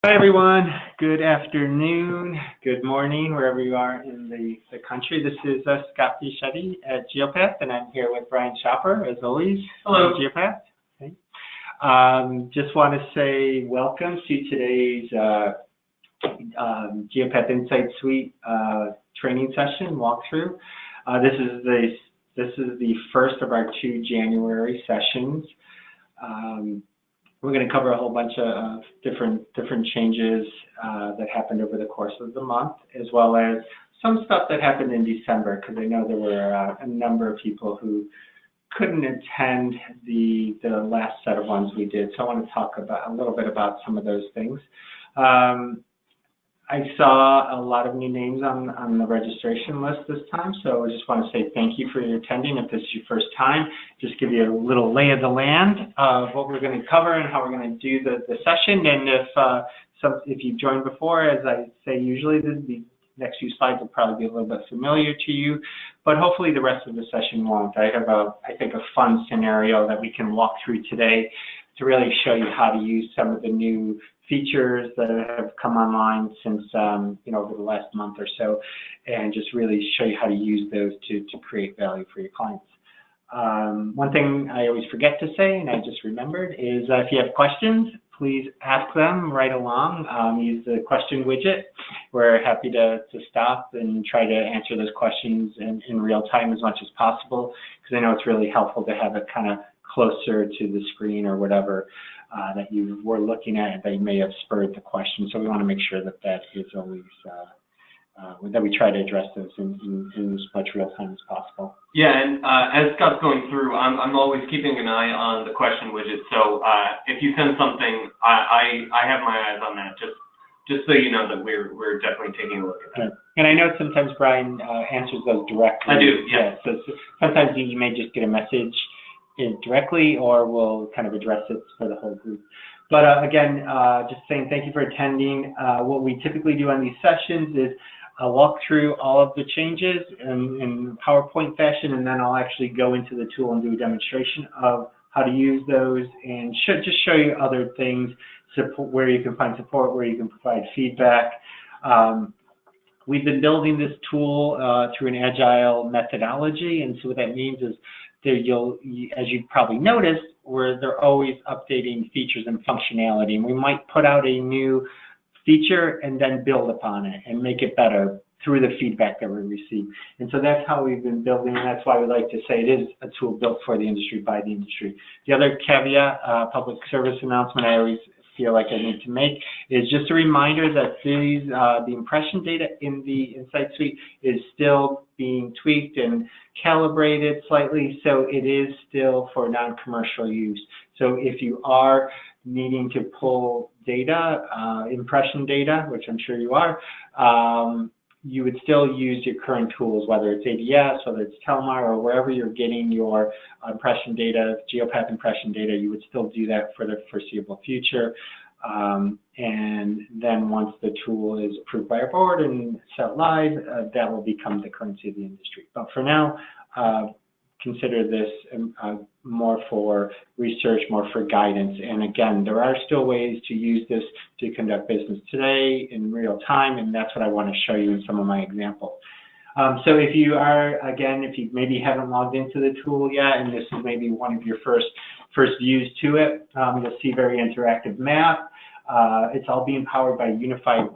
Hi, everyone. Good afternoon, good morning, wherever you are in the country. This is Scott Pichetti at Geopath, and I'm here with Brian Shopper, as always. Hello. At Geopath. Okay. Just want to say welcome to today's Geopath Insight Suite training session walkthrough. This is the first of our two January sessions. We're going to cover a whole bunch of different changes that happened over the course of the month, as well as some stuff that happened in December, because I know there were a number of people who couldn't attend the last set of ones we did. So I want to talk about a little bit about some of those things. I saw a lot of new names on the registration list this time, so I just want to say thank you for your attending. If this is your first time, just give you a little lay of the land of what we're going to cover and how we're going to do the session. And if you've joined before, as I say usually, the next few slides will probably be a little bit familiar to you, but hopefully the rest of the session won't. I have I think a fun scenario that we can walk through today to really show you how to use some of the new features that have come online since over the last month or so, and just really show you how to use those to create value for your clients. One thing I always forget to say, and I just remembered, is if you have questions, please ask them right along. Use the question widget. We're happy to stop and try to answer those questions in real time as much as possible, because I know it's really helpful to have it kind of closer to the screen or whatever that you were looking at that may have spurred the question. So we want to make sure that is always, that we try to address those in as much real time as possible. Yeah, and as Scott's going through, I'm always keeping an eye on the question widget. So if you send something, I have my eyes on that, just so you know that we're definitely taking a look at that. Okay. And I know sometimes Brian answers those directly. I do, yeah. So sometimes you may just get a message directly, or we'll kind of address it for the whole group. But again, just saying thank you for attending. What we typically do on these sessions is walk through all of the changes in PowerPoint fashion, and then I'll actually go into the tool and do a demonstration of how to use those, and just show you other things, where you can find support, where you can provide feedback. We've been building this tool through an agile methodology, and so what that means is that as you probably noticed, they're always updating features and functionality, and we might put out a new feature and then build upon it and make it better through the feedback that we receive. And so that's how we've been building, and that's why we like to say it is a tool built for the industry, by the industry. The other caveat, public service announcement I always feel like I need to make, is just a reminder that the impression data in the Insight Suite is still being tweaked and calibrated slightly, so it is still for non-commercial use. So if you are needing to pull data, impression data, which I'm sure you are, you would still use your current tools, whether it's ADS, whether it's Telmar, or wherever you're getting your impression data, Geopath impression data, you would still do that for the foreseeable future. And then once the tool is approved by our board and set live, that will become the currency of the industry. But for now, consider this more for research, more for guidance. And again, there are still ways to use this to conduct business today in real time, and that's what I want to show you in some of my examples. So if you maybe haven't logged into the tool yet, and this is maybe one of your first views to it, you'll see very interactive map. It's all being powered by a unified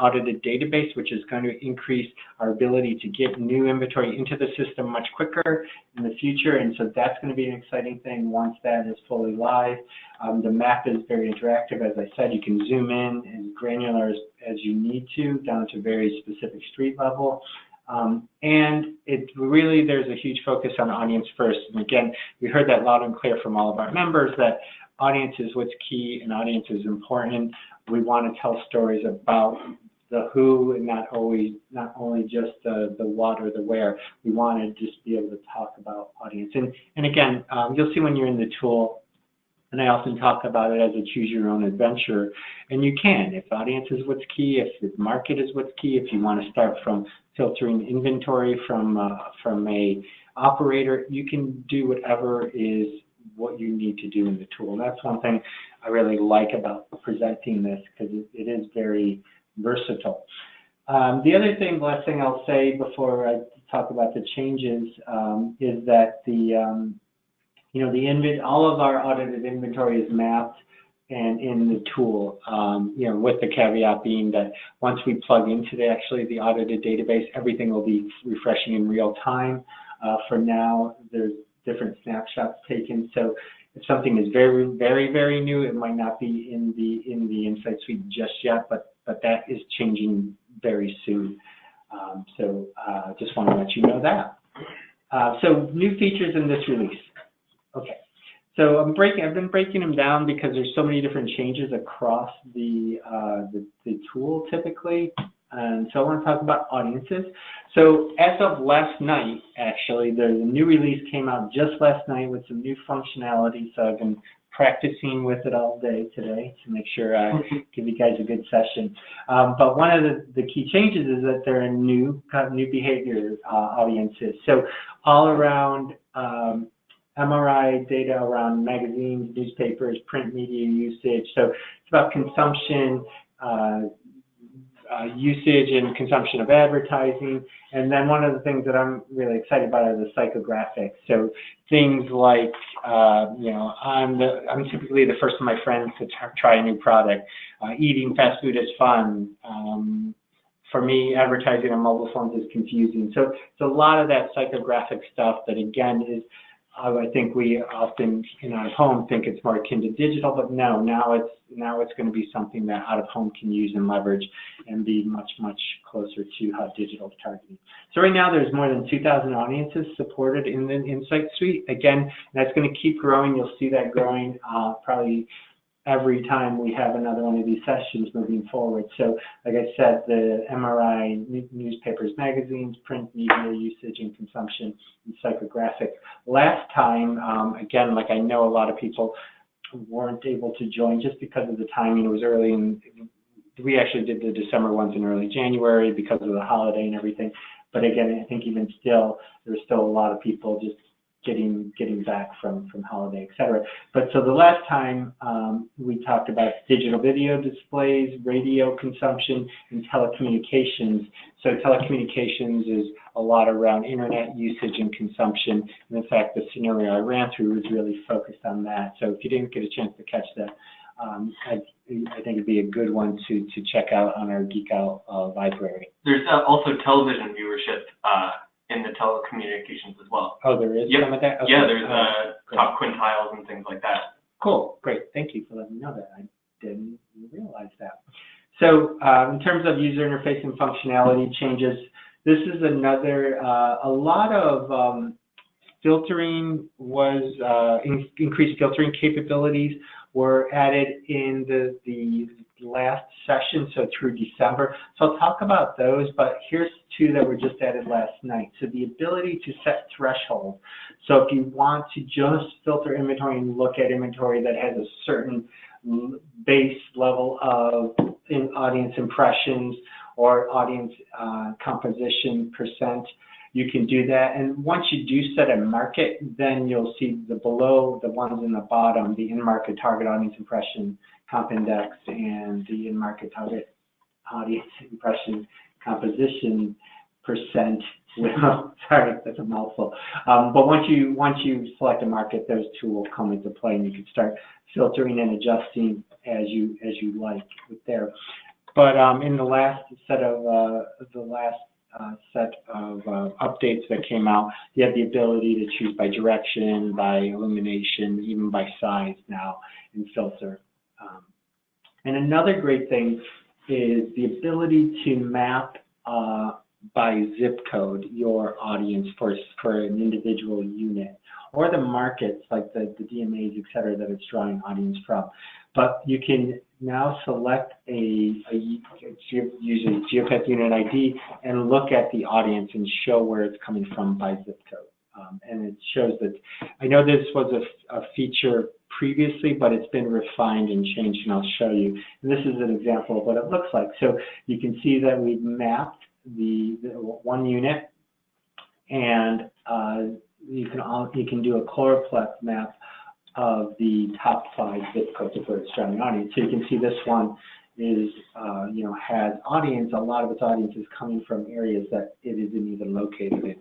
audited database, which is going to increase our ability to get new inventory into the system much quicker in the future. And so that's going to be an exciting thing once that is fully live. The map is very interactive. As I said, you can zoom in as granular as you need to, down to very specific street level. And there's a huge focus on audience first. And again, we heard that loud and clear from all of our members, that audience is what's key and audience is important. We want to tell stories about the who and not only just the what or the where. We want to just be able to talk about audience. And again, you'll see when you're in the tool, and I often talk about it as a choose your own adventure, and you can. If audience is what's key, if the market is what's key, if you want to start from filtering inventory from a operator, you can do whatever is what you need to do in the tool. And that's one thing I really like about presenting this, because it is very versatile. The other thing, last thing I'll say before I talk about the changes, is that all of our audited inventory is mapped and in the tool, with the caveat being that once we plug into the audited database, everything will be refreshing in real time. For now, there's different snapshots taken, so if something is very, very, very new, it might not be in the Insight Suite just yet, but that is changing very soon. So just want to let you know that. So new features in this release. Okay. So I've been breaking them down because there's so many different changes across the tool typically. And so I want to talk about audiences. So as of last night, actually, the new release came out just last night with some new functionality. So I've been practicing with it all day today to make sure I give you guys a good session. But one of the key changes is that there are new behavior audiences. So all around MRI data around magazines, newspapers, print media usage. So it's about consumption, usage and consumption of advertising. And then one of the things that I'm really excited about are the psychographics. So things like, I'm typically the first of my friends to try a new product. Eating fast food is fun. For me, advertising on mobile phones is confusing. So it's a lot of that psychographic stuff that, again, is, I think we often in our home think it's more akin to digital, but no, now it's going to be something that out of home can use and leverage and be much, much closer to how digital is targeting. So right now there's more than 2,000 audiences supported in the Insight Suite. Again, that's going to keep growing. You'll see that growing probably every time we have another one of these sessions moving forward. So like I said, the MRI, newspapers, magazines, print media usage and consumption, and psychographic. Last time, again, like I know a lot of people weren't able to join just because of the timing. It was early, and we actually did the December ones in early January because of the holiday and everything. But again, I think even still, there's still a lot of people just getting back from holiday, et cetera. But so the last time we talked about digital video displays, radio consumption, and telecommunications. So telecommunications is a lot around internet usage and consumption. And in fact, the scenario I ran through was really focused on that. So if you didn't get a chance to catch that, I think it'd be a good one to check out on our Geek Out library. There's also television viewership in the telecommunications as well. Oh, there is some of that? Okay. Yeah, there's top quintiles and things like that. Cool, great. Thank you for letting me know that. I didn't realize that. So in terms of user interface and functionality changes, this is another, a lot of filtering was, increased filtering capabilities were added in the last session, so through December. So I'll talk about those, but here's two that were just added last night. So the ability to set thresholds. So if you want to just filter inventory and look at inventory that has a certain base level of audience impressions or audience composition percent, you can do that. And once you do set a market, then you'll see the below, the ones in the bottom, the in-market target audience impression comp index and the in-market target audience impression composition percent. Well, sorry, that's a mouthful. But once you select a market, those two will come into play, and you can start filtering and adjusting as you like with there. But in the last set of updates that came out, you have the ability to choose by direction, by illumination, even by size now in filter. And another great thing is the ability to map by zip code your audience for an individual unit, or the markets like the DMAs, et cetera, that it's drawing audience from. But you can now select use a Geopath unit ID and look at the audience and show where it's coming from by zip code. And it shows that, I know this was a feature previously, but it's been refined and changed, and I'll show you. And this is an example of what it looks like. So you can see that we've mapped the one unit, and you can do a chloroplex map of the top 5 zip codes of its driving audience. So you can see this one is, has audience. A lot of its audience is coming from areas that it isn't even located in.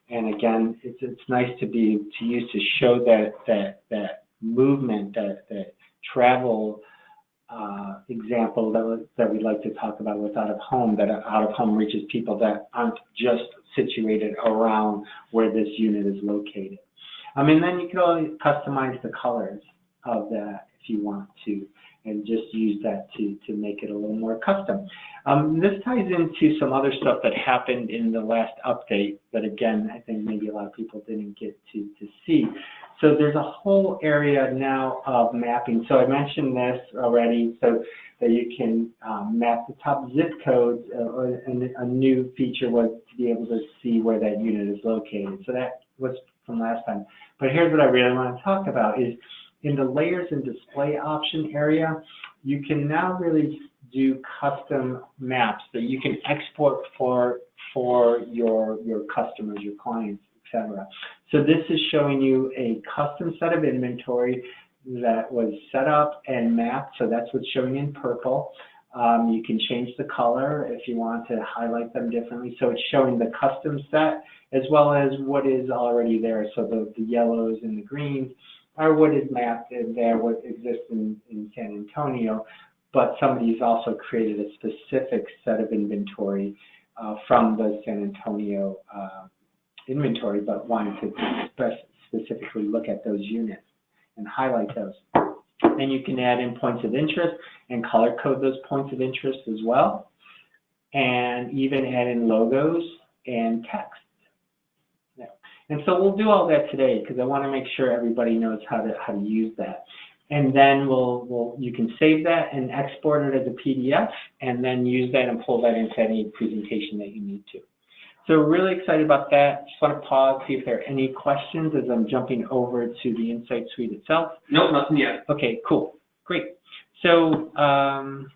And again, it's nice to use to show that movement, that travel example that we like to talk about with out of home. That out of home reaches people that aren't just situated around where this unit is located. And then you can always customize the colors of that if you want to, and just use that to make it a little more custom. This ties into some other stuff that happened in the last update that, again, I think maybe a lot of people didn't get to see. So there's a whole area now of mapping. So I mentioned this already, so that you can map the top zip codes. A new feature was to be able to see where that unit is located. So that was from last time. But here's what I really want to talk about is in the layers and display option area, you can now really do custom maps that you can export for your customers, your clients, etc. So this is showing you a custom set of inventory that was set up and mapped. So that's what's showing in purple. You can change the color if you want to highlight them differently. So it's showing the custom set as well as what is already there. So the yellows and the greens are what is mapped in there, what exists in San Antonio. But somebody's also created a specific set of inventory from the San Antonio inventory, but wanted to specifically look at those units and highlight those. And you can add in points of interest and color code those points of interest as well, and even add in logos and text. Yeah. And so we'll do all that today because I want to make sure everybody knows how to use that. And then you can save that and export it as a PDF, and then use that and pull that into any presentation that you need to. So we're really excited about that. Just want to pause, see if there are any questions as I'm jumping over to the Insight Suite itself. Nope, nothing yet. Okay, cool, great. So I'm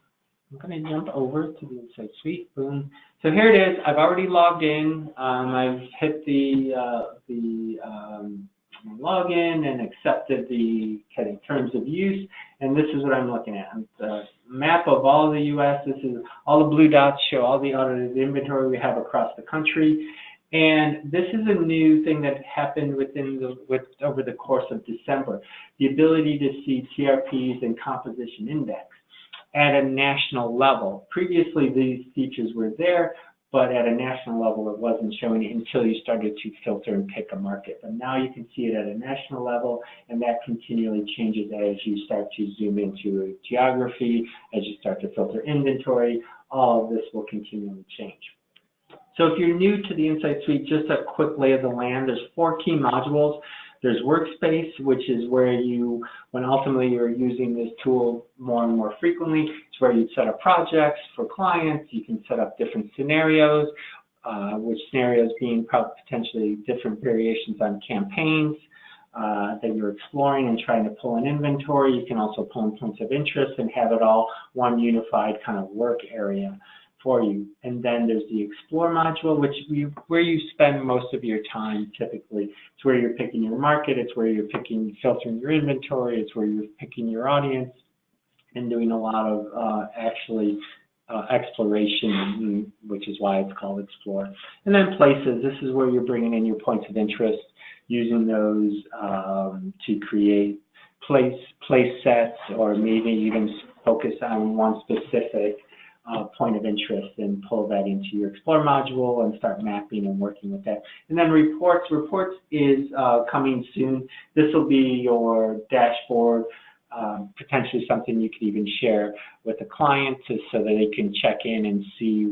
going to jump over to the Insight Suite. Boom. So here it is. I've already logged in. I've hit the login and accepted the terms of use, and this is what I'm looking at. The map of all the U.S. This is all the blue dots show all the audited inventory we have across the country, and this is a new thing that happened over the course of December. The ability to see TRPs and composition index at a national level. Previously, these features were there, but at a national level, it wasn't showing it until you started to filter and pick a market. But now you can see it at a national level, and that continually changes as you start to zoom into geography, as you start to filter inventory. All of this will continually change. So if you're new to the Insight Suite, just a quick lay of the land. There's 4 key modules. There's Workspace, which is where when ultimately you're using this tool more and more frequently, it's where you set up projects for clients. You can set up different scenarios, which scenarios being potentially different variations on campaigns that you're exploring and trying to pull in inventory. You can also pull in points of interest and have it all one unified kind of work area for you. And then there's the Explore module, where you spend most of your time typically. It's where you're picking your market, it's where you're filtering your inventory, it's where you're picking your audience and doing a lot of exploration, which is why it's called Explore. And then Places, this is where you're bringing in your points of interest, using those to create place sets, or maybe even focus on one specific point of interest and pull that into your Explore module and start mapping and working with that. And then Reports. Reports is coming soon. This will be your dashboard, potentially something you could even share with the client so that they can check in and see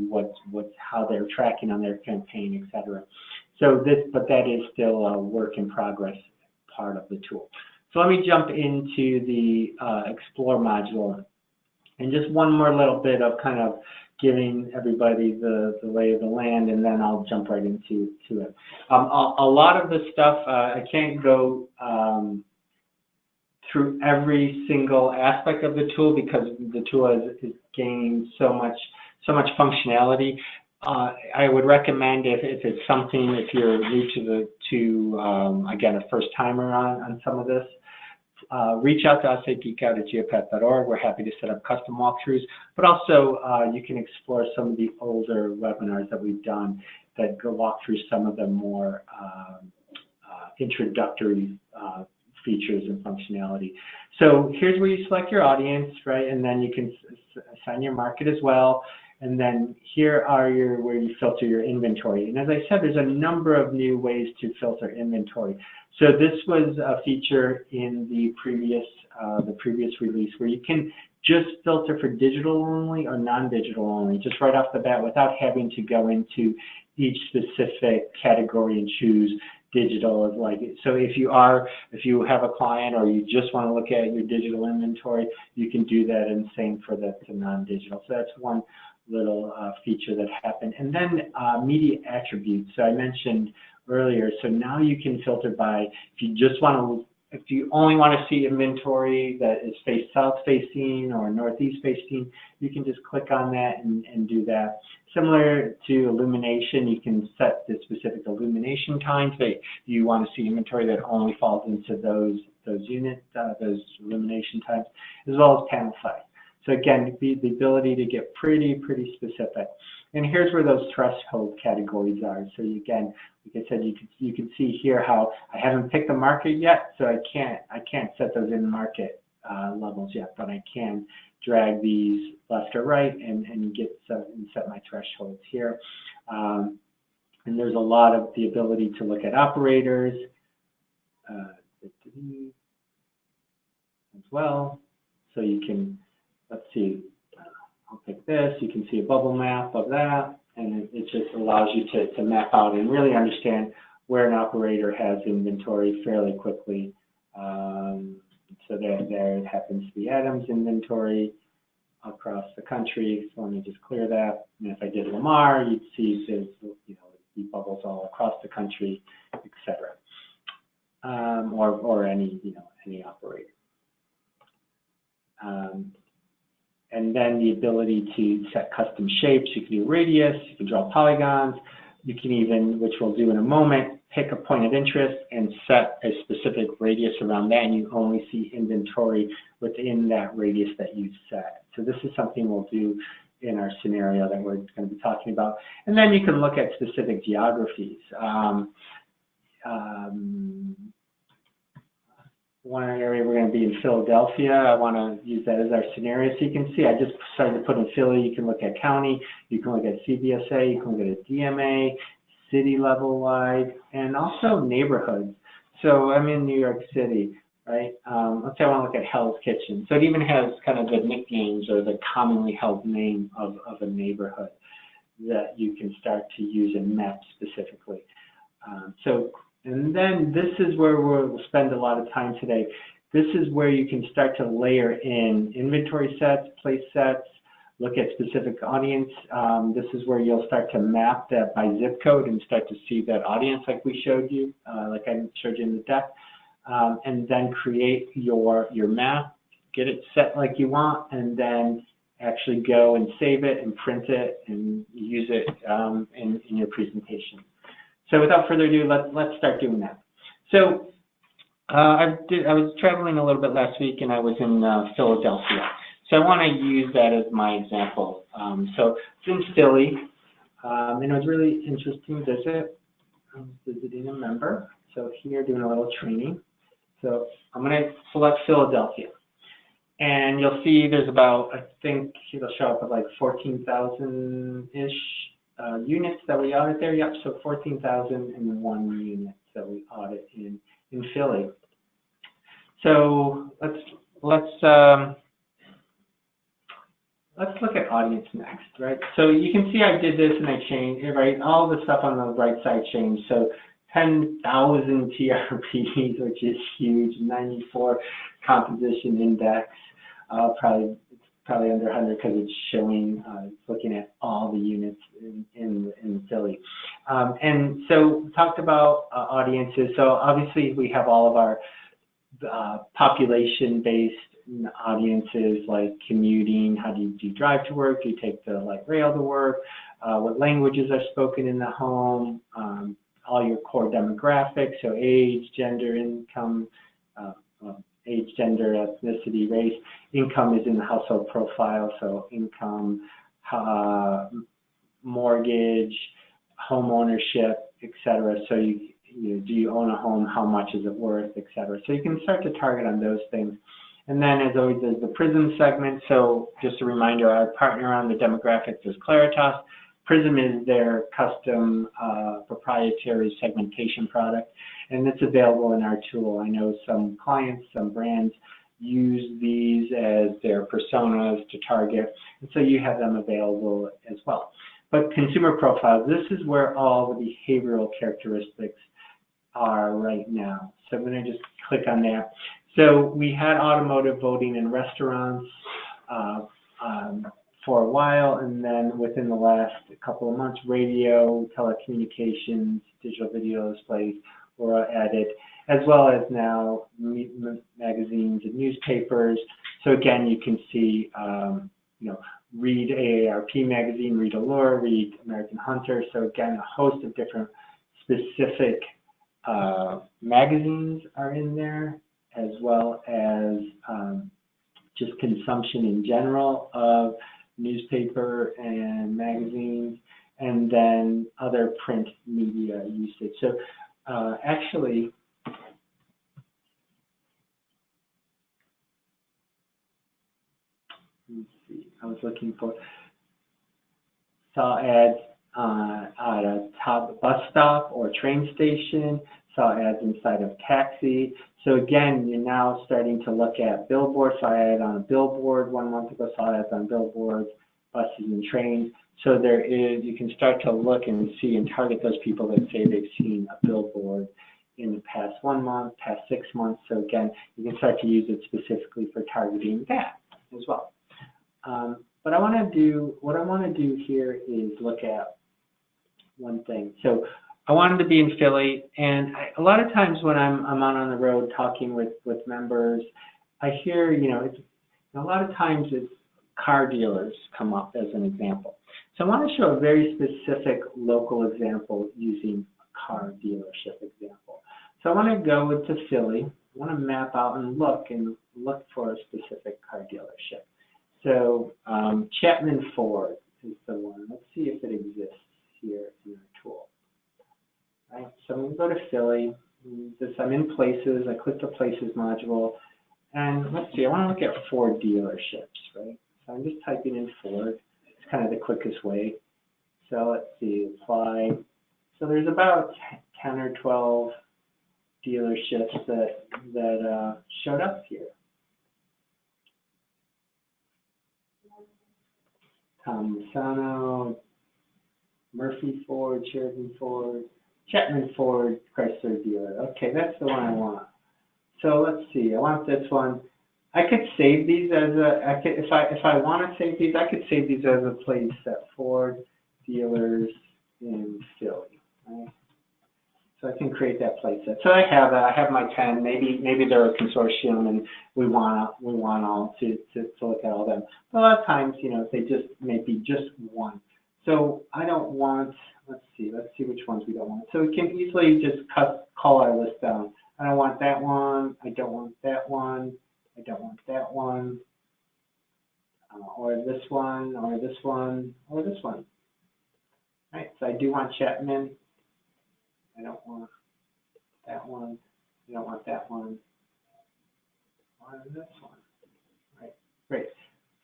how they're tracking on their campaign, etc. So but that is still a work in progress part of the tool. So let me jump into the Explore module. And just one more little bit of kind of giving everybody the lay of the land, and then I'll jump right into it. A lot of the stuff, I can't go through every single aspect of the tool because the tool is gaining so much functionality. I would recommend if it's something, if you're new to again, a first timer on some of this, reach out to us at geekout@geopath.org. We're happy to set up custom walkthroughs, but also you can explore some of the older webinars that we've done that go walk through some of the more introductory features and functionality. So here's where you select your audience, right? And then you can assign your market as well. And then here are where you filter your inventory. And as I said, there's a number of new ways to filter inventory. So this was a feature in the previous release where you can just filter for digital only or non-digital only, just right off the bat without having to go into each specific category and choose digital. So if you have a client or you just want to look at your digital inventory, you can do that, and same for the non-digital. So that's one little feature that happened. And then media attributes. So I mentioned earlier, so now you can filter by, if you only want to see inventory that is south facing or northeast facing, you can just click on that and do that. Similar to illumination, you can set the specific illumination times that you want to see inventory that only falls into those units, those illumination times, as well as panel size. So again, the ability to get pretty specific. And here's where those threshold categories are. So again, like I said, you can see here how I haven't picked the market yet, so I can't set those in market levels yet, but I can drag these left or right and set my thresholds here. And there's a lot of the ability to look at operators as well. So you can, let's see, I'll pick this. You can see a bubble map of that, and it just allows you to map out and really understand where an operator has inventory fairly quickly. So there it happens to be Adams inventory across the country. So let me just clear that. And if I did Lamar, you'd see there's the bubbles all across the country, etc. Or any operator. And then the ability to set custom shapes. You can do radius, you can draw polygons, you can even, which we'll do in a moment, pick a point of interest and set a specific radius around that, and you only see inventory within that radius that you set. So this is something we'll do in our scenario that we're going to be talking about. And then you can look at specific geographies. One area we're going to be in Philadelphia. I want to use that as our scenario. So you can see I just started to put in Philly. You can look at county, you can look at CBSA, you can look at a DMA, city level wide, and also neighborhoods. So I'm in New York City, right? Let's say I want to look at Hell's Kitchen. So it even has kind of the nicknames or the commonly held name of a neighborhood that you can start to use and map specifically. And then this is where we'll spend a lot of time today. This is where you can start to layer in inventory sets, place sets, look at specific audience. This is where you'll start to map that by zip code and start to see that audience like we showed you, like I showed you in the deck. And then create your map, get it set like you want, and then actually go and save it and print it and use it in your presentation. So without further ado, let's start doing that. So I was traveling a little bit last week, and I was in Philadelphia. So I want to use that as my example. So it's in Philly, and it was really interesting visit. I was visiting a member. So here, doing a little training. So I'm going to select Philadelphia. And you'll see there's about, I think it'll show up at like 14,000-ish. Units that we audit there. Yep, so 14,001 units that we audit in Philly. So let's look at audience next, right? So you can see I did this and I changed, right? All the stuff on the right side changed. So 10,000 TRPs, which is huge. 94 composition index. Probably under 100 because it's showing, it's looking at all the units in Philly. And so talked about audiences. So obviously we have all of our population-based audiences like commuting, how do you drive to work, do you take the light rail to work, what languages are spoken in the home, all your core demographics, so age, gender, income, age, gender, ethnicity, race. Income is in the household profile, so income, mortgage, home ownership, etc. So do you own a home? How much is it worth, etc. So you can start to target on those things. And then, as always, there's the PRISM segment. So just a reminder, our partner on the demographics is Claritas. PRISM is their custom proprietary segmentation product, and it's available in our tool. I know some clients, some brands use these as their personas to target, and so you have them available as well. But consumer profiles, this is where all the behavioral characteristics are right now. So I'm going to just click on that. So we had automotive voting in restaurants for a while, and then within the last couple of months, radio, telecommunications, digital video displays were added, as well as now magazines and newspapers. So again, you can see, read AARP magazine, read Allure, read American Hunter. So again, a host of different specific magazines are in there, as well as just consumption in general of newspaper and magazines, and then other print media usage. So actually, let's see, I was looking for, saw ads at a top bus stop or train station, saw ads inside of taxi. So again, you're now starting to look at billboards. Saw ads on a billboard 1 month ago, saw ads on billboards, buses and trains. So there is, you can start to look and see and target those people that say they've seen a billboard in the past 1 month, past 6 months. So again, you can start to use it specifically for targeting that as well. But what I want to do here is look at one thing. So I wanted to be in Philly, and a lot of times when I'm out on the road talking with members, I hear, a lot of times it's car dealers come up as an example. So I want to show a very specific local example using a car dealership example. So I want to go to Philly. I want to map out and look for a specific car dealership. So Chapman Ford is the one. Let's see if it exists here in our tool. Right, so I'm going to go to Philly. I'm in Places. I click the Places module. And let's see, I want to look at Ford dealerships, right? So I'm just typing in Ford. It's kind of the quickest way. So let's see, apply. So there's about 10 or 12 dealerships that showed up here. Tom Musano, Murphy Ford, Sheridan Ford, Chapman Ford, Chrysler dealer. Okay, that's the one I want. So let's see. I want this one. I could save these as a. If I want to save these, I could save these as a place at Ford dealers in Philly. Right? So I can create that place set. So I have that. I have my 10. Maybe they're a consortium, and we want all to look at all of them. But a lot of times, they just maybe just one. So I don't want. Let's see which ones we don't want. So we can easily just call our list down. I don't want that one. I don't want that one. I don't want that one. Or this one. Or this one. Or this one. All right. So I do want Chapman. I don't want that one. I don't want that one. Or this one. All right. Great.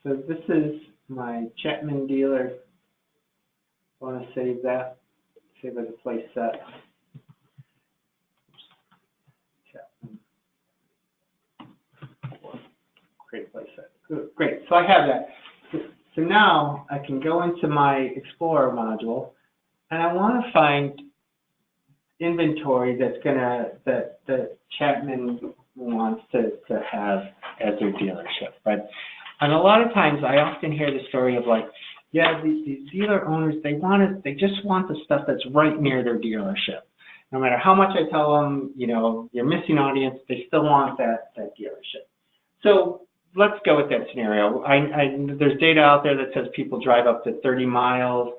So this is my Chapman dealer. I want to save that. Save as a place set. Chapman. Great place set. Good. Great. So I have that. So now I can go into my Explorer module, and I want to find inventory that Chapman wants to have as their dealership, right? And a lot of times I often hear the story of like, yeah, these dealer owners, they just want the stuff that's right near their dealership. No matter how much I tell them, you're missing audience, they still want that dealership. So let's go with that scenario. There's data out there that says people drive up to 30 miles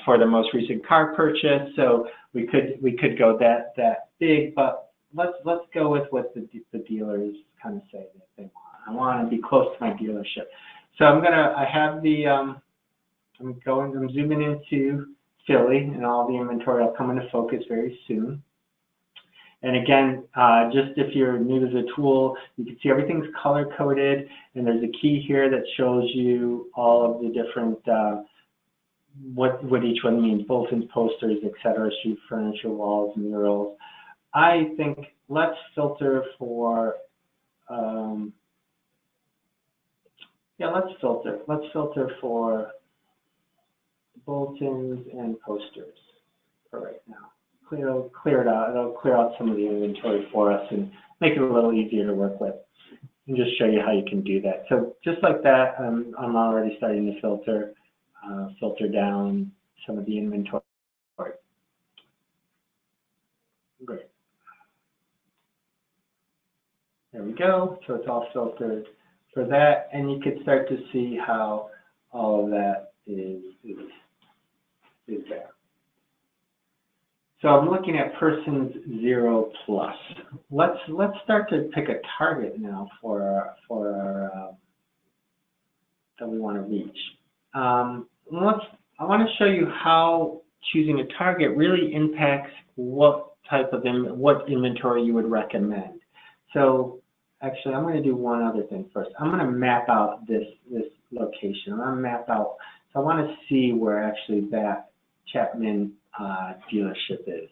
for the most recent car purchase. So we could go that big, but let's go with what the dealers kind of say that they want. I want to be close to my dealership. So I'm zooming into Philly, and all the inventory will come into focus very soon. And again, just if you're new to the tool, you can see everything's color-coded, and there's a key here that shows you all of the different, what each one means, bulletins, posters, etc., street furniture, walls, murals. I think let's filter for, let's filter for bulletins and posters for right now. Clear it out. It'll clear out some of the inventory for us and make it a little easier to work with, and just show you how you can do that. So just like that, I'm already starting to filter down some of the inventory. Great. There we go. So it's all filtered for that, and you can start to see how all of that is there. So I'm looking at persons 0 plus. Let's start to pick a target now for our that we want to reach. I want to show you how choosing a target really impacts what type of what inventory you would recommend. So actually, I'm going to do one other thing first. I'm going to map out this location. I'm going to map out. So I want to see where actually that Chapman dealership is.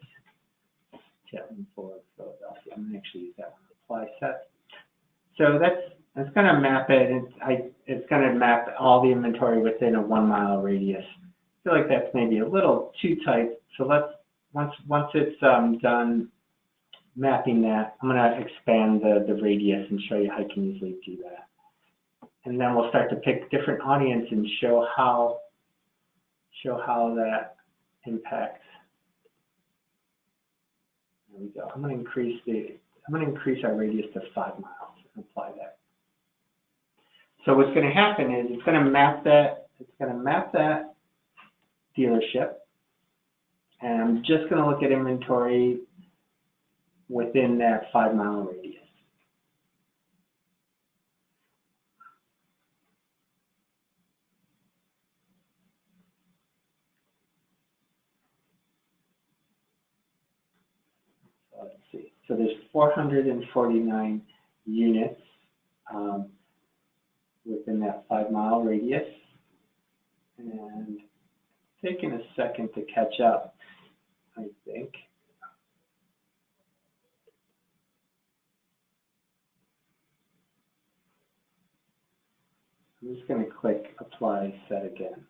Chapman Ford, Philadelphia. I'm going to actually use that one. Apply set. So that's going to map it. It's going to map all the inventory within a 1 mile radius. I feel like that's maybe a little too tight. So once it's done mapping that, I'm going to expand the radius and show you how you can easily do that. And then we'll start to pick different audience and show how that impacts. There we go. I'm going to increase our radius to 5 miles and apply that. So what's going to happen is it's going to map that dealership, and I'm just going to look at inventory within that 5 mile radius. So let's see. So there's 449 units within that 5 mile radius, and taking a second to catch up, I think. I'm just going to click apply set again.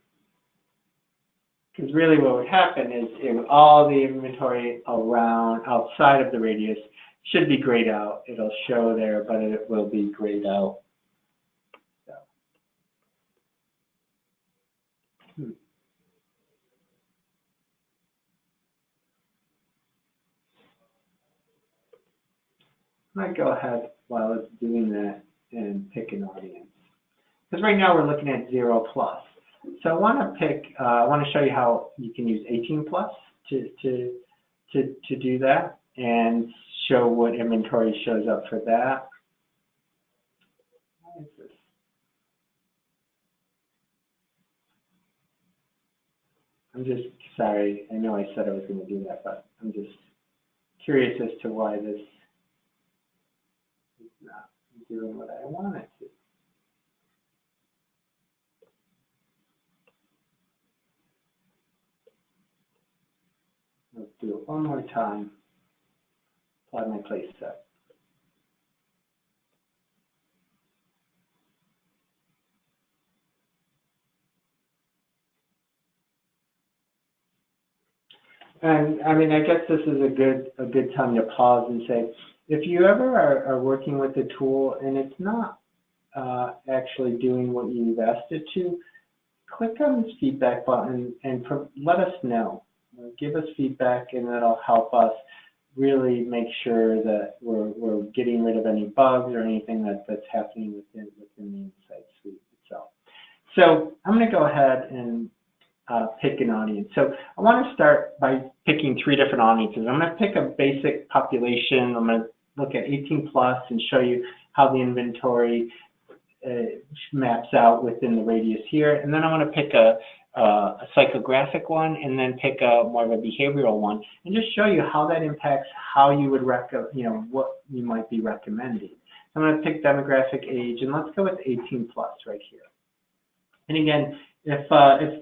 Because really what would happen is all the inventory outside of the radius should be grayed out. It'll show there, but it will be grayed out. So. I might go ahead while it's doing that and pick an audience. Because right now we're looking at 0 plus. So I want to show you how you can use 18 plus to do that, and show what inventory shows up for that. What is this? I'm just sorry. I know I said I was going to do that, but I'm just curious as to why this is not doing what I want it to. Let's do it one more time. Apply my place set. And I mean, I guess this is a good time to pause and say, if you ever are working with the tool and it's not actually doing what you've asked it to, click on this feedback button and let us know. Give us feedback, and that'll help us really make sure that we're getting rid of any bugs or anything that's happening within the Insight Suite itself. So I'm going to go ahead and pick an audience. So I want to start by picking 3 different audiences. I'm going to pick a basic population. I'm going to look at 18 plus and show you how the inventory maps out within the radius here. And then I want to pick a psychographic one, and then pick a more of a behavioral one, and just show you how that impacts how you would what you might be recommending. I'm going to pick demographic age, and let's go with 18 plus right here. And again, if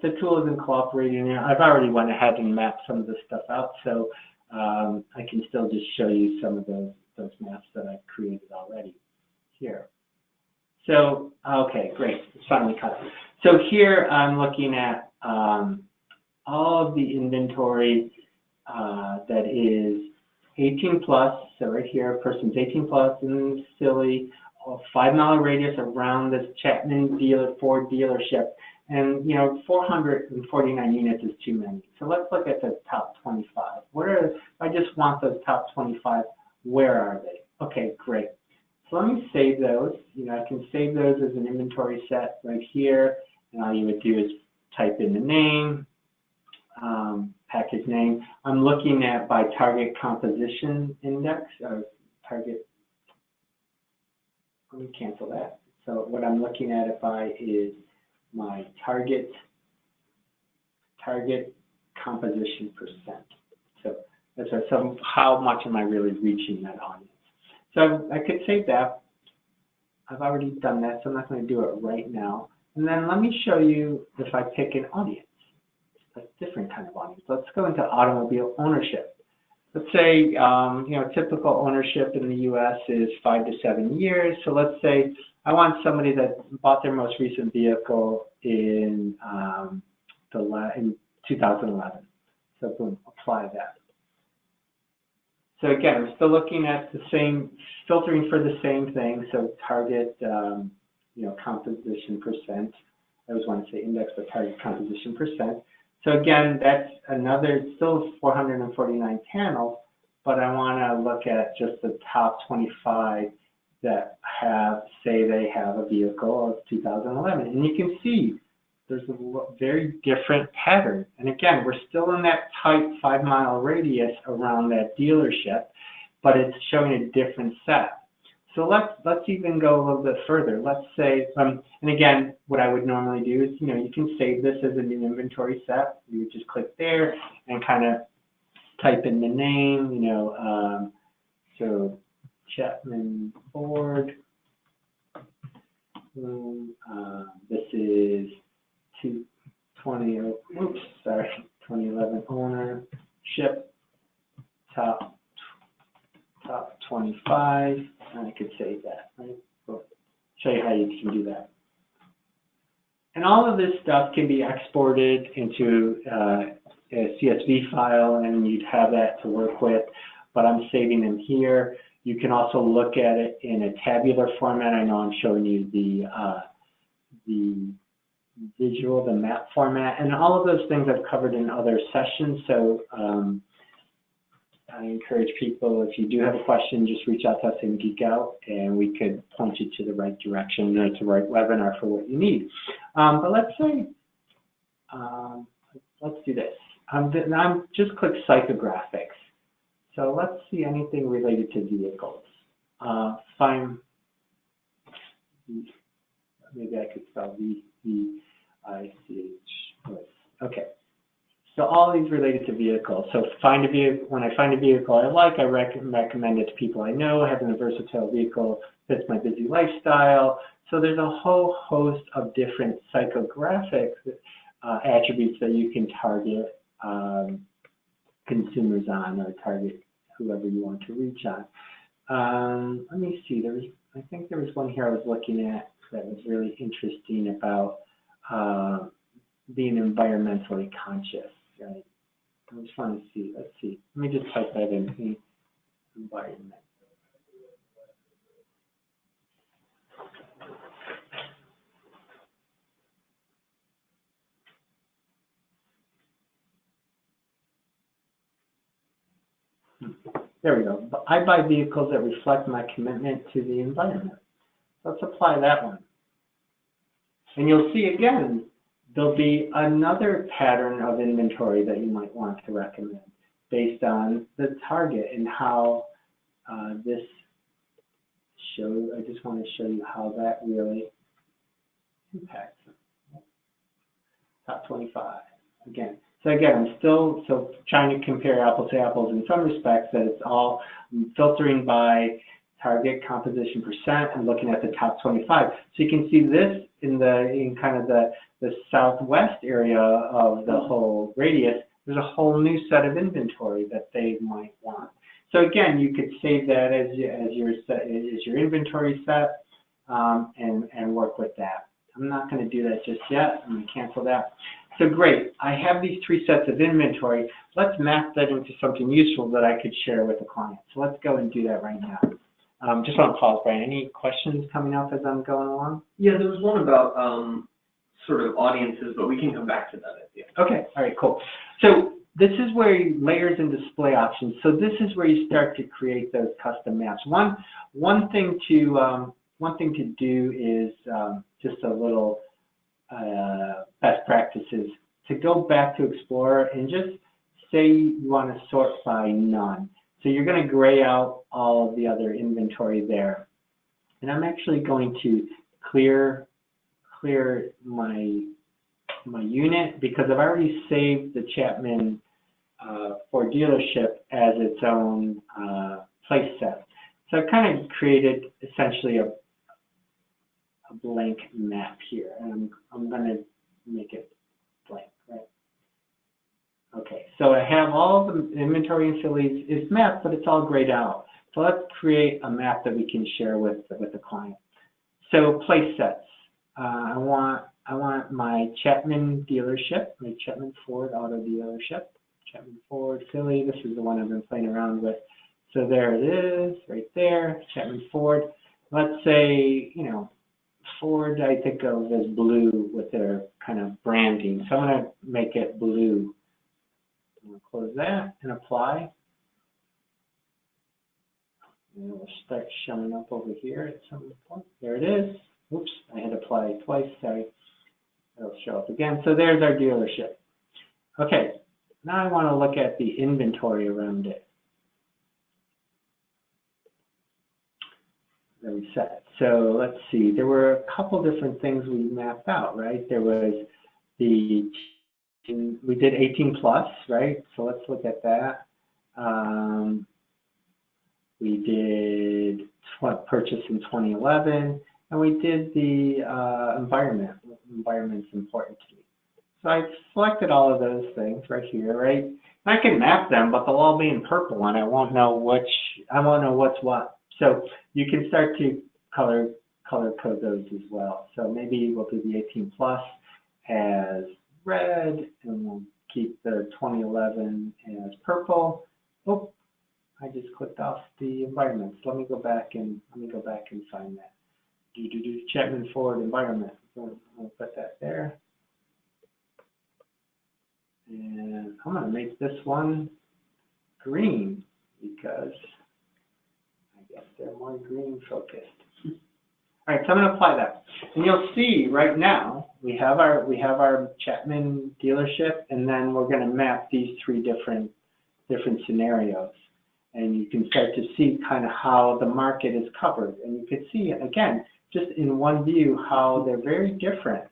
the tool isn't cooperating, I've already went ahead and mapped some of this stuff out, so I can still just show you some of those maps that I've created already here. So, okay, great, it's finally cut. So here I'm looking at all of the inventory that is 18 plus, so right here, person's 18 plus in Philly, a 5-mile radius around this Chapman Ford dealership, and 449 units is too many. So let's look at the top 25. If I just want those top 25, where are they? Okay, great. So let me save those. I can save those as an inventory set right here, and all you would do is type in the name, package name. I'm looking at by target composition index, or target, let me cancel that. So what I'm looking at it by is my target composition percent. So that's how much am I really reaching that audience. So I could save that. I've already done that, so I'm not going to do it right now. And then let me show you if I pick an audience, a different kind of audience. Let's go into automobile ownership. Let's say, typical ownership in the U.S. is 5 to 7 years. So let's say I want somebody that bought their most recent vehicle in 2011. So boom, apply that. So again, I'm still looking at the same, filtering for the same thing. So target, composition percent. I always want to say index, but target composition percent. So again, that's another, still 449 panels, but I want to look at just the top 25 that say they have a vehicle of 2011. And you can see there's a very different pattern. And again, we're still in that tight 5-mile radius around that dealership, but it's showing a different set. So let's even go a little bit further. Let's say, and again, what I would normally do is, you can save this as a new inventory set. You would just click there and kind of type in the name, so Chapman Ford. This is 2011 ownership, top 25, and I could save that, right? So show you how you can do that. And all of this stuff can be exported into a CSV file, and you'd have that to work with, but I'm saving them here. You can also look at it in a tabular format. I know I'm showing you the visual, the map format, and all of those things I've covered in other sessions. So I encourage people, if you do have a question, just reach out to us in Geek Out, and we could point you to the right direction, to the right webinar for what you need. But let's say, let's do this. I'm just click psychographics. So let's see anything related to vehicles. Find, maybe I could spell V-E-I-C-H. Okay. So all these related to vehicles. So when I find a vehicle I like, I recommend it to people I know. Having a versatile vehicle fits my busy lifestyle. So there's a whole host of different psychographic attributes that you can target consumers on, or target whoever you want to reach on. Let me see. I think there was one here I was looking at that was really interesting about being environmentally conscious. Right? I just want to see. Let's see. Let me just type that in. Environment. There we go. I buy vehicles that reflect my commitment to the environment. Let's apply that one. And you'll see again, there'll be another pattern of inventory that you might want to recommend based on the target and how this I just want to show you how that really impacts them. Top 25 again. So again, I'm still trying to compare apples to apples in some respects. That it's all filtering by target composition percent and looking at the top 25. So you can see this in kind of the southwest area of the whole radius. There's a whole new set of inventory that they might want. So again, you could save that as your inventory set and work with that. I'm not going to do that just yet. I'm going to cancel that. So great, I have these 3 sets of inventory. Let's map that into something useful that I could share with the client. So let's go and do that right now. Just want to pause, Brian. Any questions coming up as I'm going along? Yeah, there was one about sort of audiences, but we can come back to that at the end. Okay, all right, cool. So this is where you layers and display options. So this is where you start to create those custom maps. One thing to do is just a little best practices to go back to Explorer and just say you want to sort by none. So you're going to gray out all of the other inventory there. And I'm actually going to clear my unit because I've already saved the Chapman Ford dealership as its own place set. So I've kind of created essentially a blank map here, and I'm going to make it blank, right? Okay, so I have all the inventory in Philly is mapped, but it's all grayed out. So let's create a map that we can share with the client. So place sets. I want my Chapman dealership, my Chapman Ford auto dealership, Chapman Ford Philly. This is the one I've been playing around with. So there it is, right there, Chapman Ford. Let's say, Ford I think of as blue with their kind of branding. So I'm going to make it blue. I'm going to close that and apply. And it will start showing up over here at some point. There it is. Oops, I had to apply twice, sorry. It'll show up again. So there's our dealership. Okay, now I want to look at the inventory around it. That we set. So let's see, there were a couple different things we mapped out, right? There was we did 18 plus, right? So let's look at that. We did purchase in 2011, and we did the environment. Environment's important to me. So I selected all of those things right here, right? And I can map them, but they'll all be in purple, and I won't know what's what. So you can start to color code those as well. So maybe we'll do the 18 plus as red, and we'll keep the 2011 as purple. Oh, I just clicked off the environments. Let me go back and find that. Chapman Ford environment. I'll put that there. And I'm going to make this one green because I guess they're more green focused. All right, so I'm going to apply that. And you'll see right now we have our Chapman dealership, and then we're going to map these 3 different scenarios. And you can start to see kind of how the market is covered. And you can see, again, just in one view, how they're very different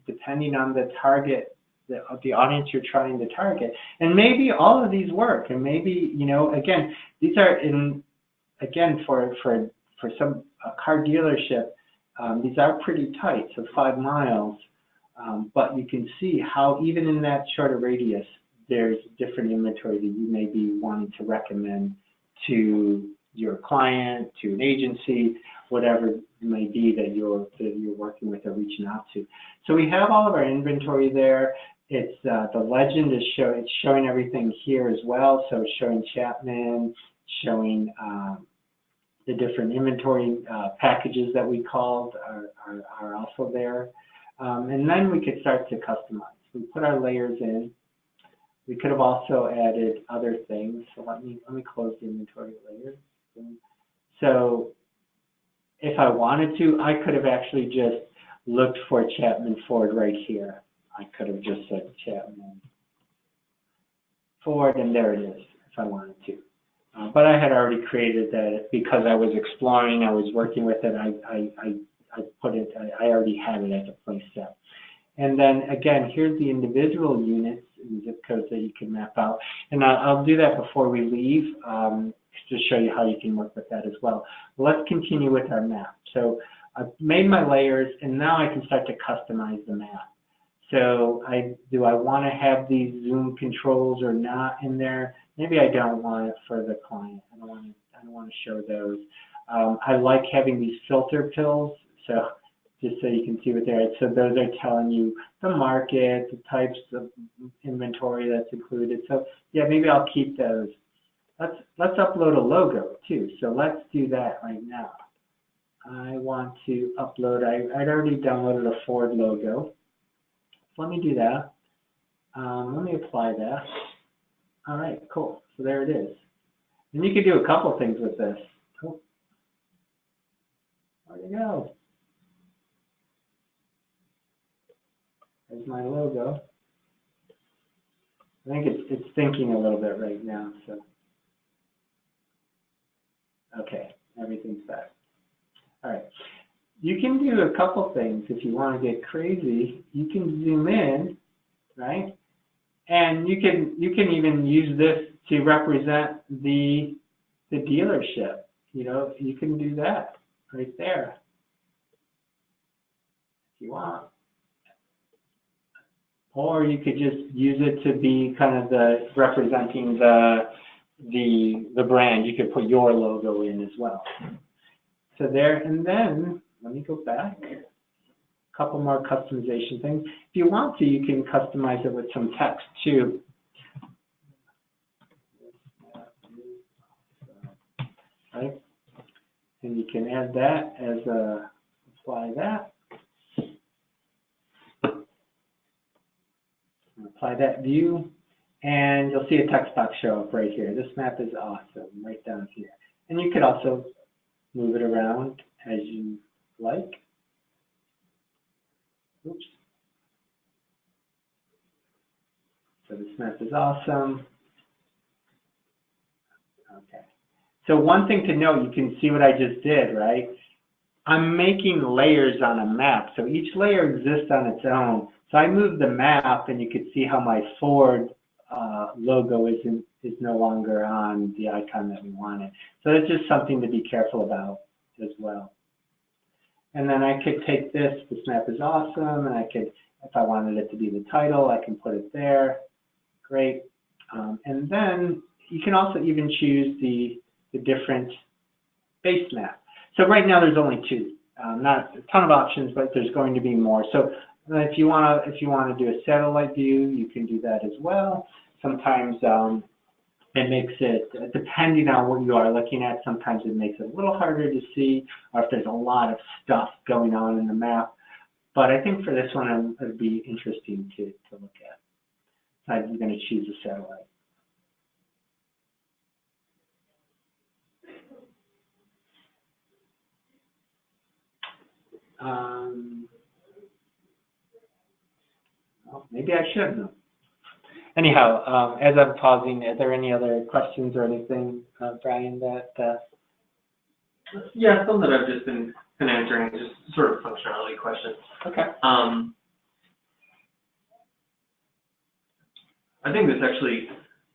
depending on the target, the audience you're trying to target. And maybe all of these work. And maybe, again, these are for some car dealership, these are pretty tight, so 5 miles. But you can see how even in that shorter radius, there's different inventory that you may be wanting to recommend to your client, to an agency, whatever it may be that you're working with or reaching out to. So we have all of our inventory there. It's the legend is showing everything here as well. So it's showing Chapman, showing the different inventory packages that we called are also there. And then we could start to customize. We put our layers in. We could have also added other things. So let me close the inventory layer. So if I wanted to, I could have actually just looked for Chapman Ford right here. I could have just said Chapman Ford, and there it is if I wanted to. But I had already created that because I was exploring, I was working with it, I put it, I already had it as a place set. And then again, here's the individual units and zip codes that you can map out. And I'll do that before we leave, to show you how you can work with that as well. Let's continue with our map. So I've made my layers, and now I can start to customize the map. So do I want to have these zoom controls or not in there? Maybe I don't want it for the client. I don't want to show those. I like having these filter pills. So just so you can see what they're, so those are telling you the market, the types of inventory that's included. So yeah, maybe I'll keep those. Let's upload a logo too. So let's do that right now. I want to upload, I'd already downloaded a Ford logo. Let me do that. Let me apply that. All right, cool. So there it is. And you can do a couple things with this. Oh, where'd it go? There's my logo. I think it's thinking a little bit right now. So, okay, everything's back. All right. You can do a couple things if you want to get crazy. You can zoom in, right? And you can even use this to represent the dealership. You know, you can do that right there if you want. Or you could just use it to be kind of the representing the brand. You could put your logo in as well. So there, and then let me go back. A couple more customization things. If you want to, you can customize it with some text too. Right? And you can add that as a, apply that. Apply that view, and you'll see a text box show up right here. This map is awesome, right down here. And you could also move it around as you like. Oops. So this map is awesome. Okay. So one thing to note, you can see what I just did, right? I'm making layers on a map. So each layer exists on its own. So I moved the map, and you could see how my Ford logo is no longer on the icon that we wanted. So it's just something to be careful about as well. And then I could take this map is awesome, and I could, if I wanted it to be the title, I can put it there. Great. And then you can also even choose the different base map. So right now there's only two, not a ton of options, but there's going to be more. So if you want to do a satellite view, you can do that as well. Sometimes it makes it, depending on what you are looking at, sometimes it makes it a little harder to see, or if there's a lot of stuff going on in the map. But I think for this one, it would be interesting to look at. So I'm going to choose a satellite. Well, maybe I shouldn't have. Anyhow, as I'm pausing, are there any other questions or anything, Brian, that? Yeah, some that I've just been answering, just sort of functionality questions. Okay. I think this actually,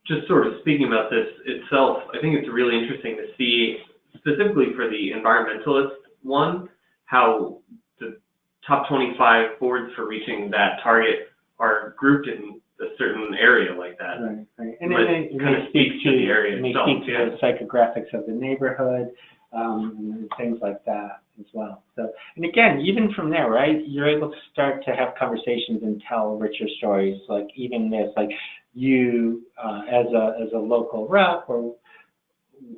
just sort of speaking about this itself, I think it's really interesting to see, specifically for the environmentalist one, how the top 25 Fords for reaching that target are grouped in a certain area like that. Right, right. And it may speak to the area itself, the psychographics of the neighborhood, and things like that as well. So, and again, even from there, right, you're able to start to have conversations and tell richer stories. Like even this, like you as a local rep or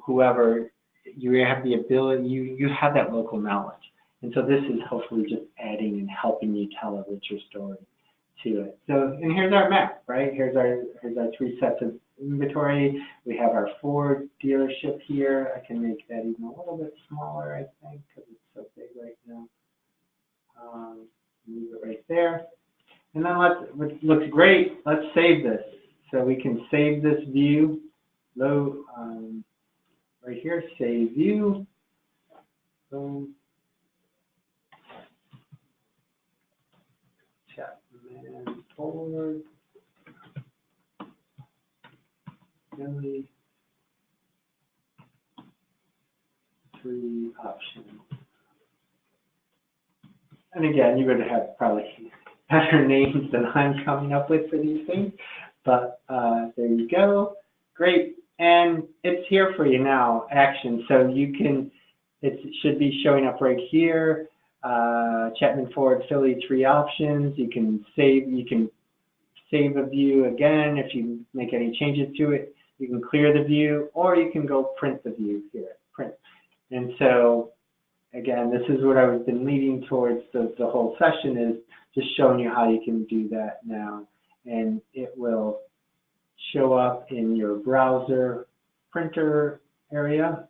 whoever, you have the ability, you have that local knowledge. And so this is hopefully just adding and helping you tell a richer story to it. So, and here's our map, right? Here's our three sets of inventory. We have our Ford dealership here. I can make that even a little bit smaller, I think, because it's so big right now. Move it right there. And then it looks great. Let's save this. So we can save this view. right here, save view. Boom. Chapman forward. Really. 3 options. And again, you're going to have probably better names than I'm coming up with for these things, but there you go. Great, and it's here for you now, action. So you can, it should be showing up right here. Chapman Forward Philly 3 options. You can save a view again if you make any changes to it. You can clear the view, or you can go print the view here, print. And so, again, this is what I've been leading towards the whole session, is just showing you how you can do that now. And it will show up in your browser printer area,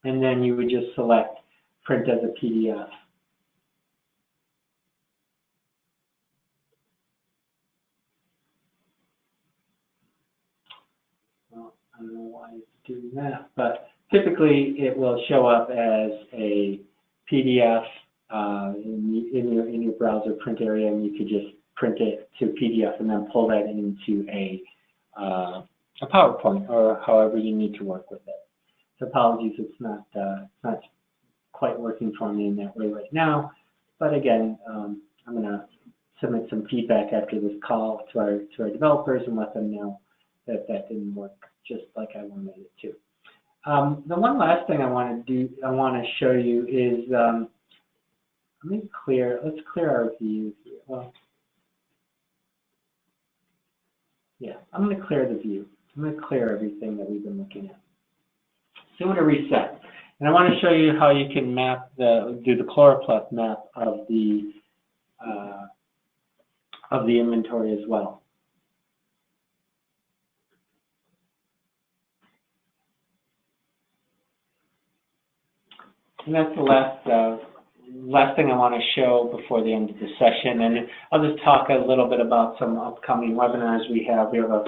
and then you would just select print as a PDF. Well, I don't know why it's doing that, but typically it will show up as a PDF in your browser print area, and you could just print it to PDF and then pull that into a PowerPoint or however you need to work with it. So apologies, it's not quite working for me in that way right now. But again, I'm going to submit some feedback after this call to our developers and let them know that that didn't work just like I wanted it to. The one last thing I want to show you is let's clear our view here. Well, yeah, I'm going to clear the view. I'm going to clear everything that we've been looking at. So I'm going to reset, and I want to show you how you can do the chloropleth map of the inventory as well. And that's the last thing I want to show before the end of the session. And I'll just talk a little bit about some upcoming webinars we have. We have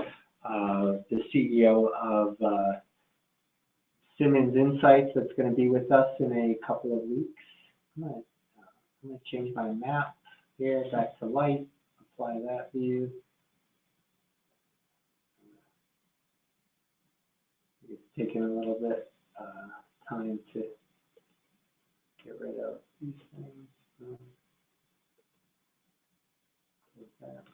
the CEO of Simmons Insights that's going to be with us in a couple of weeks. I'm going to change my map here back to light, apply that view. It's taking a little bit time to get rid of these things. That.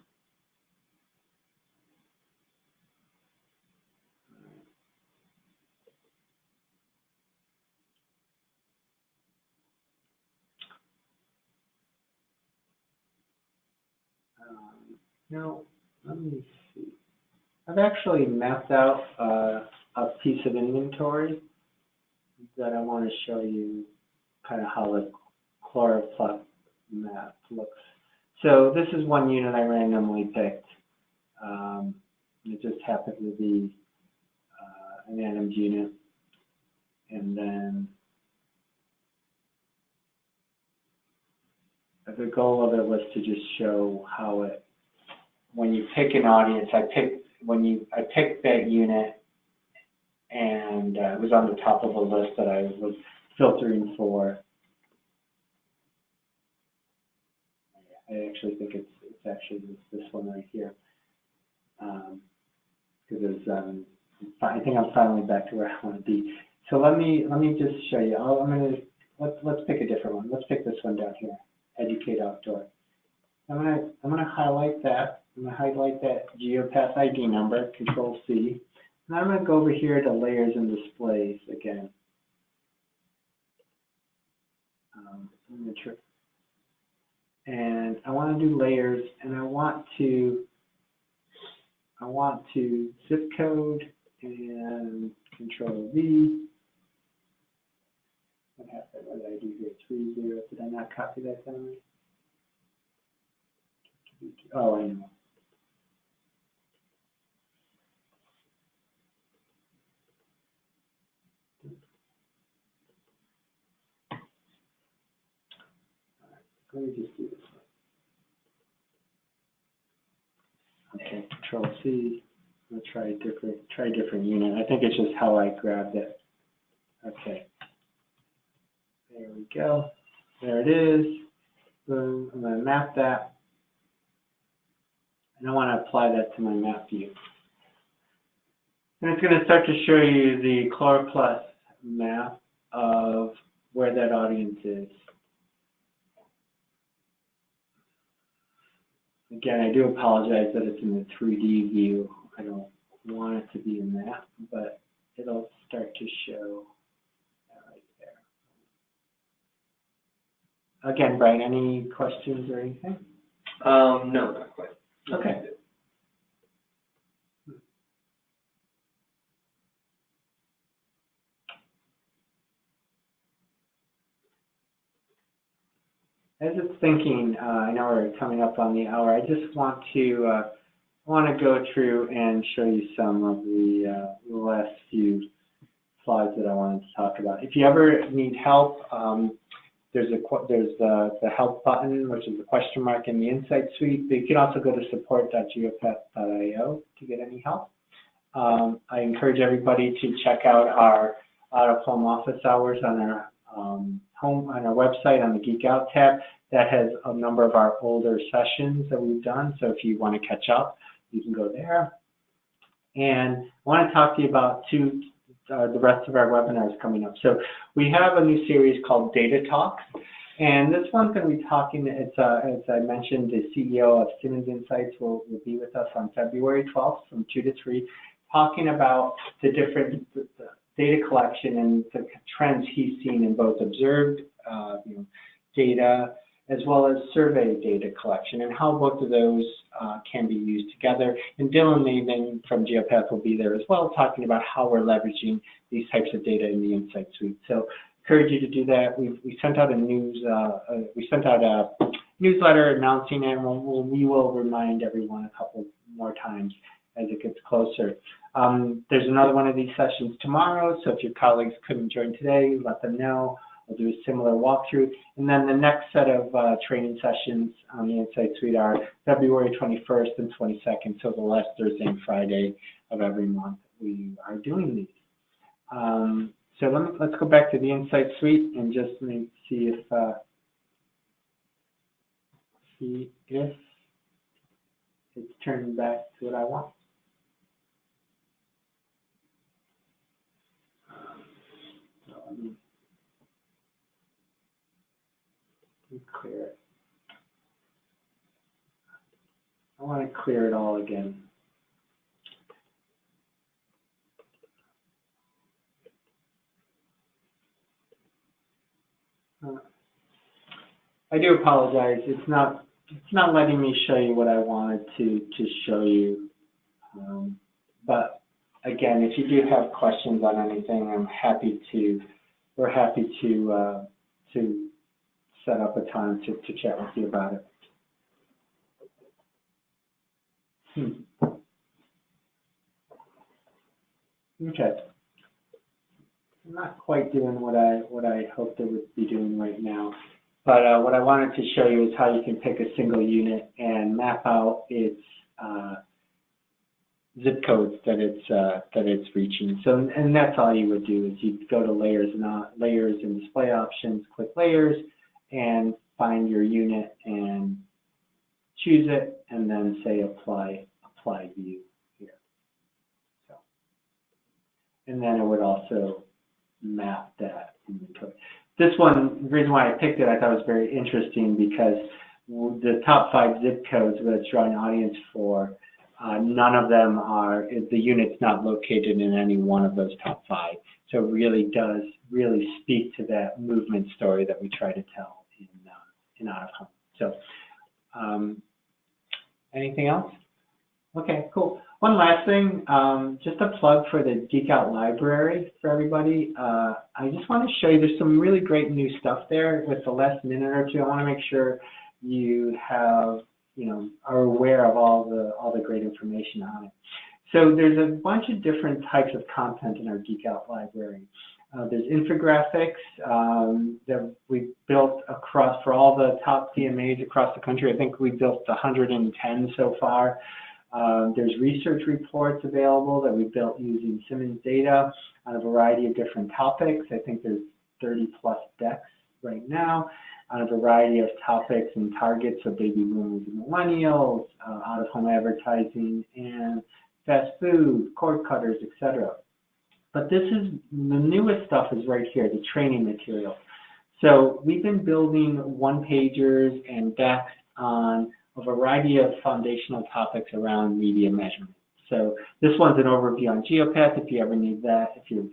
Now, let me see. I've actually mapped out a piece of inventory that I want to show you kind of how the chloropleth map looks. So this is one unit I randomly picked. It just happened to be an ANIMS unit. And then the goal of it was to just show how it, when you pick an audience, I picked that unit, and it was on the top of a list that I was filtering for. I actually think it's actually this one right here, because I think I'm finally back to where I want to be. So let me just show you. Let's pick a different one. Let's pick this one down here, Educate Outdoor. I'm gonna highlight that. I'm gonna highlight that Geopath ID number, Control C, and I'm gonna go over here to Layers and Displays again. And I want to do layers, and I want to zip code and Control V. What happened? What did I do here? 30. Did I not copy that down? Oh, I know. Let me just do this one. Okay, Control C. I'm gonna try a different unit. I think it's just how I grabbed it. Okay. There we go. There it is. Boom. I'm going to map that. And I want to apply that to my map view. And it's going to start to show you the chloroplast map of where that audience is. Again, I do apologize that it's in the 3D view. I don't want it to be in that, but it'll start to show right there. Again, Brian, any questions or anything? No, not quite. Okay. As it's thinking, I know we're coming up on the hour. I just want to go through and show you some of the last few slides that I wanted to talk about. If you ever need help, there's the help button, which is the question mark in the Insight Suite. But you can also go to support.geopath.io to get any help. I encourage everybody to check out our out-of-home office hours on our on our website on the Geek Out tab. That has a number of our older sessions that we've done. So if you want to catch up, you can go there. And I want to talk to you about the rest of our webinars coming up. So we have a new series called Data Talks. And this one's going to be talking, as I mentioned, the CEO of Siemens Insights will be with us on February 12th from 2 to 3, talking about the different data collection and the trends he's seen in both observed data as well as survey data collection and how both of those can be used together. And Dylan Maven from Geopath will be there as well, talking about how we're leveraging these types of data in the Insight Suite. So encourage you to do that. We sent out a newsletter announcing it, and we will remind everyone a couple more times as it gets closer. There's another one of these sessions tomorrow, so if your colleagues couldn't join today, let them know. We'll do a similar walkthrough. And then the next set of training sessions on the Insight Suite are February 21st and 22nd, so the last Thursday and Friday of every month we are doing these. So let's go back to the Insight Suite and just see if it's turning back to what I want. Let me clear it. I want to clear it all again. I do apologize. It's not letting me show you what I wanted to show you. But again, if you do have questions on anything, we're happy to set up a time to chat with you about it. Okay. I'm not quite doing what I hoped it would be doing right now. But what I wanted to show you is how you can pick a single unit and map out its zip codes that it's reaching. So, and that's all you would do is you go to layers and display options, click layers, and find your unit and choose it, and then say apply view here. So, and then it would also map that inventory. This one, the reason why I picked it, I thought was very interesting because the top 5 zip codes that it's drawing an audience for, none of them are, the unit's not located in any one of those top 5. So it really does speak to that movement story that we try to tell in out-of-home. So anything else? Okay, cool. One last thing, just a plug for the Geek Out library for everybody. I just want to show you there's some really great new stuff there. With the last minute or two, I want to make sure you have, are aware of all the great information on it. So there's a bunch of different types of content in our Geek Out library. There's infographics that we built for all the top DMAs across the country. I think we built 110 so far. There's research reports available that we built using Simmons data on a variety of different topics. I think there's 30 plus decks right now on a variety of topics and targets of baby boomers and millennials, out-of-home advertising, and fast food, cord cutters, etc. But this is, the newest stuff is right here, the training material. So we've been building one-pagers and decks on a variety of foundational topics around media measurement. So this one's an overview on Geopath if you ever need that. If you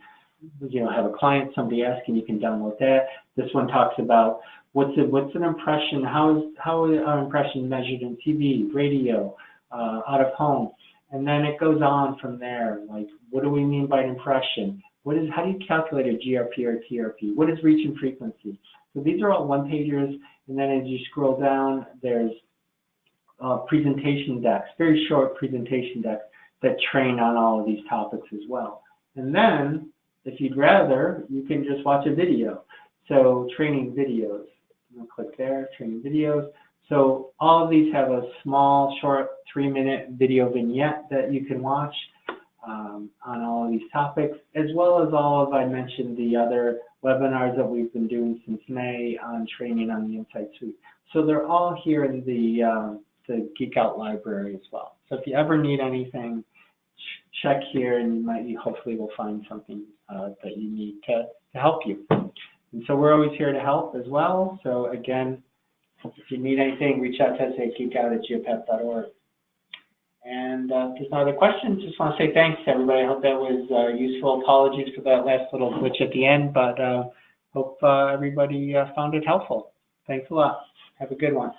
have a client, somebody asking, you can download that. This one talks about what's an impression, how are impressions measured in TV, radio, out of home, and then it goes on from there. Like, what do we mean by an impression? How do you calculate a GRP or TRP? What is reach and frequency? So these are all one-pagers, and then as you scroll down, there's presentation decks, very short presentation decks that train on all of these topics as well. And then, if you'd rather, you can just watch a video. So training videos. I'll click there, training videos. So all of these have a small, short 3-minute video vignette that you can watch on all of these topics, as well as all of, I mentioned, the other webinars that we've been doing since May on training on the Insight Suite. So they're all here in the Geek Out library as well. So if you ever need anything, check here, and hopefully we'll find something that you need to help you. And so we're always here to help as well. So again, if you need anything, reach out to us at geekout@geopath.org. And if there's no other questions, just want to say thanks to everybody. I hope that was useful. Apologies for that last little glitch at the end, but hope everybody found it helpful. Thanks a lot. Have a good one.